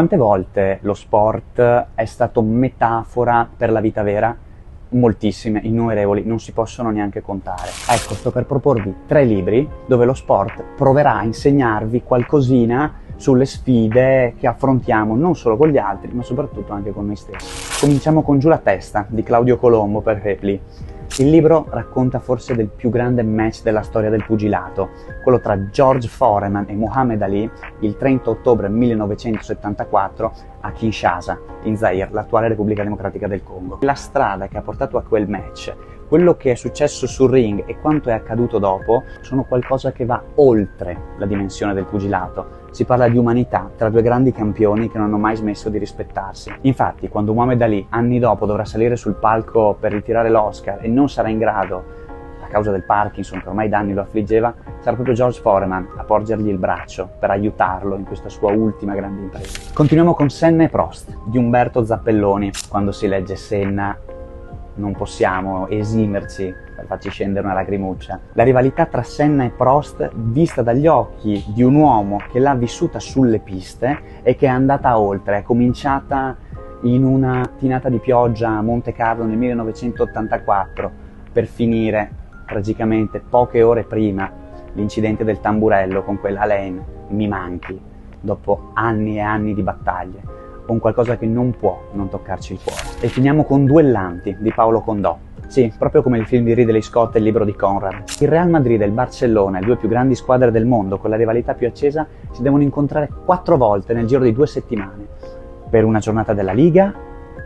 Quante volte lo sport è stato metafora per la vita vera? Moltissime, innumerevoli, non si possono neanche contare. Ecco, sto per proporvi 3 libri dove lo sport proverà a insegnarvi qualcosina sulle sfide che affrontiamo non solo con gli altri, ma soprattutto anche con noi stessi. Cominciamo con Giù la testa di Claudio Colombo per Repli. Il libro racconta forse del più grande match della storia del pugilato, quello tra George Foreman e Muhammad Ali, il 30 ottobre 1974 a Kinshasa, in Zaire, l'attuale Repubblica Democratica del Congo. La strada che ha portato a quel match, quello che è successo sul ring e quanto è accaduto dopo, sono qualcosa che va oltre la dimensione del pugilato. Si parla di umanità tra 2 grandi campioni che non hanno mai smesso di rispettarsi. Infatti, quando Muhammad Ali, anni dopo, dovrà salire sul palco per ritirare l'Oscar e non sarà in grado, a causa del Parkinson che ormai da anni lo affliggeva, sarà proprio George Foreman a porgergli il braccio per aiutarlo in questa sua ultima grande impresa. Continuiamo con Senna e Prost di Umberto Zappelloni. Quando si legge Senna non possiamo esimerci per farci scendere una lagrimuccia. La rivalità tra Senna e Prost vista dagli occhi di un uomo che l'ha vissuta sulle piste e che è andata oltre, è cominciata in una mattinata di pioggia a Monte Carlo nel 1984 per finire tragicamente poche ore prima l'incidente del tamburello con quella Alain Mi manchi, dopo anni e anni di battaglie, con qualcosa che non può non toccarci il cuore. E finiamo con Duellanti di Paolo Condò. Sì, proprio come il film di Ridley Scott e il libro di Conrad. Il Real Madrid e il Barcellona, le 2 più grandi squadre del mondo con la rivalità più accesa, si devono incontrare 4 volte nel giro di 2 settimane, per una giornata della Liga,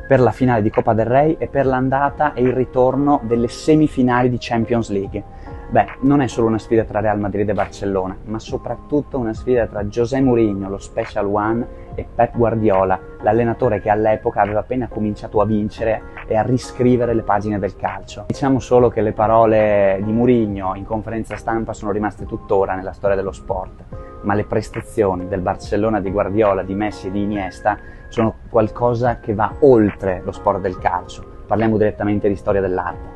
per la finale di Coppa del Rey e per l'andata e il ritorno delle semifinali di Champions League. Beh, non è solo una sfida tra Real Madrid e Barcellona, ma soprattutto una sfida tra José Mourinho, lo Special One, e Pep Guardiola, l'allenatore che all'epoca aveva appena cominciato a vincere e a riscrivere le pagine del calcio. Diciamo solo che le parole di Mourinho in conferenza stampa sono rimaste tuttora nella storia dello sport, ma le prestazioni del Barcellona di Guardiola, di Messi e di Iniesta sono qualcosa che va oltre lo sport del calcio. Parliamo direttamente di storia dell'arte.